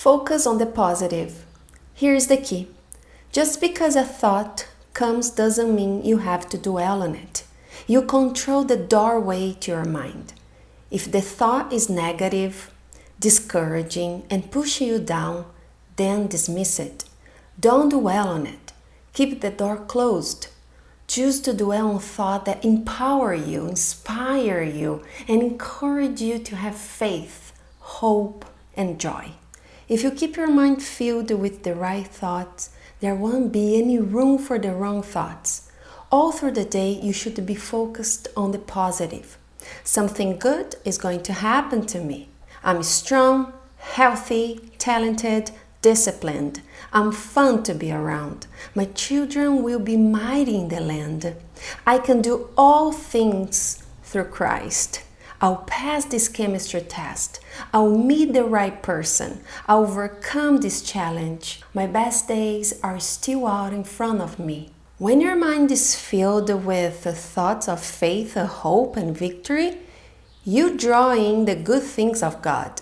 Focus on the positive. Here's the key. Just because a thought comes doesn't mean you have to dwell on it. You control the doorway to your mind. If the thought is negative, discouraging, and pushing you down, then dismiss it. Don't dwell on it. Keep the door closed. Choose to dwell on thoughts that empower you, inspire you, and encourage you to have faith, hope, and joy. If you keep your mind filled with the right thoughts, there won't be any room for the wrong thoughts. All through the day, you should be focused on the positive. Something good is going to happen to me. I'm strong, healthy, talented, disciplined. I'm fun to be around. My children will be mighty in the land. I can do all things through Christ. I'll pass this chemistry test. I'll meet the right person. I'll overcome this challenge. My best days are still out in front of me. When your mind is filled with thoughts of faith, hope, and victory, you draw in the good things of God.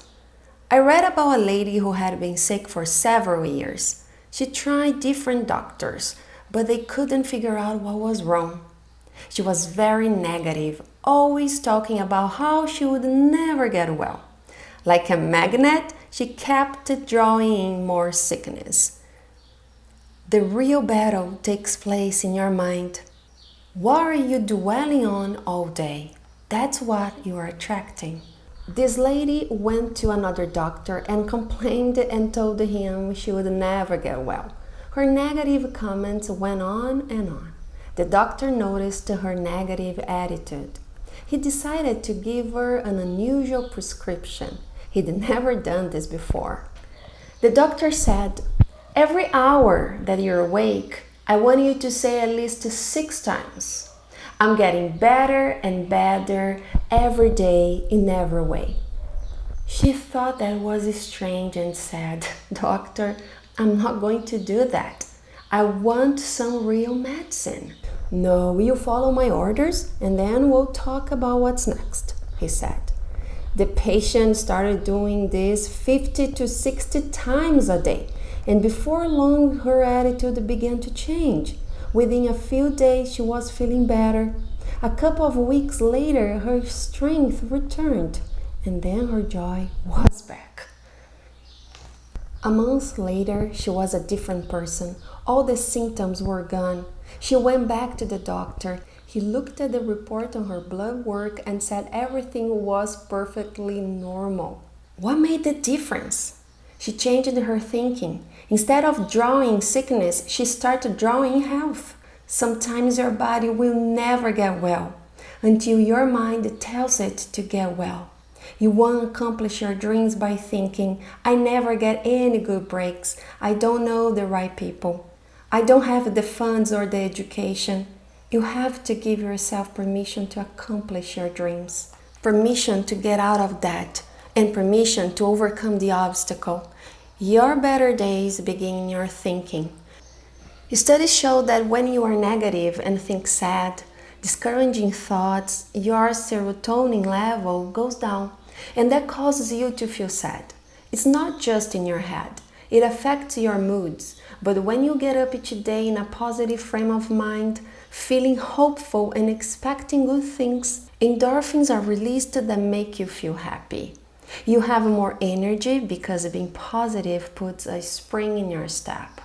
I read about a lady who had been sick for several years. She tried different doctors, but they couldn't figure out what was wrong. She was very negative, always talking about how she would never get well. Like a magnet, she kept drawing in more sickness. The real battle takes place in your mind. What are you dwelling on all day? That's what you are attracting. This lady went to another doctor and complained and told him she would never get well. Her negative comments went on and on. The doctor noticed her negative attitude. He decided to give her an unusual prescription. He'd never done this before. The doctor said, "Every hour that you're awake, I want you to say at least 6 times. I'm getting better and better every day in every way." She thought that was strange and said, "Doctor, I'm not going to do that. I want some real medicine." "No, you follow my orders and then we'll talk about what's next," he said. The patient started doing this 50 to 60 times a day, and before long her attitude began to change. Within a few days she was feeling better. A couple of weeks later her strength returned, and then her joy was back. A month later she was a different person. All the symptoms were gone. She went back to the doctor. He looked at the report on her blood work and said everything was perfectly normal. What made the difference? She changed her thinking. Instead of drawing sickness, she started drawing health. Sometimes your body will never get well until your mind tells it to get well. You won't accomplish your dreams by thinking, "I never get any good breaks. I don't know the right people. I don't have the funds or the education." You have to give yourself permission to accomplish your dreams, permission to get out of debt, and permission to overcome the obstacle. Your better days begin in your thinking. Studies show that when you are negative and think sad, discouraging thoughts, your serotonin level goes down, and that causes you to feel sad. It's not just in your head. It affects your moods, but when you get up each day in a positive frame of mind, feeling hopeful and expecting good things, endorphins are released that make you feel happy. You have more energy because being positive puts a spring in your step.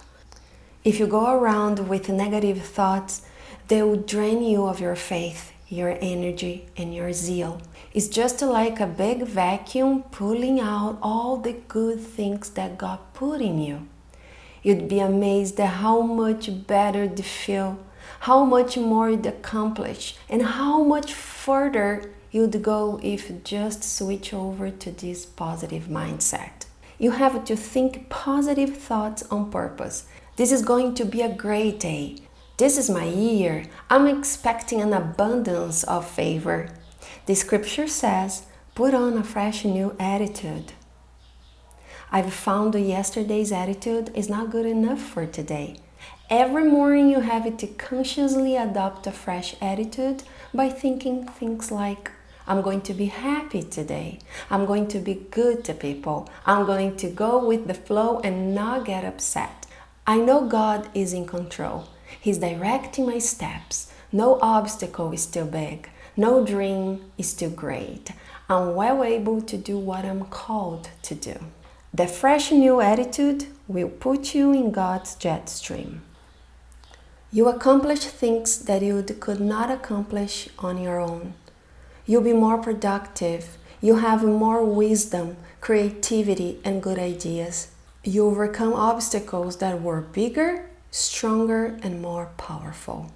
If you go around with negative thoughts, they will drain you of your faith, your energy, and your zeal. It's just like a big vacuum pulling out all the good things that God put in you. You'd be amazed at how much better you'd feel, how much more you'd accomplish, and how much further you'd go if you just switch over to this positive mindset. You have to think positive thoughts on purpose. This is going to be a great day. This is my year. I'm expecting an abundance of favor. The scripture says, put on a fresh new attitude. I've found yesterday's attitude is not good enough for today. Every morning you have to consciously adopt a fresh attitude by thinking things like, I'm going to be happy today. I'm going to be good to people. I'm going to go with the flow and not get upset. I know God is in control. He's directing my steps. No obstacle is too big. No dream is too great. I'm well able to do what I'm called to do. The fresh new attitude will put you in God's jet stream. You accomplish things that you could not accomplish on your own. You'll be more productive. You have more wisdom, creativity, and good ideas. You overcome obstacles that were bigger, stronger, and more powerful.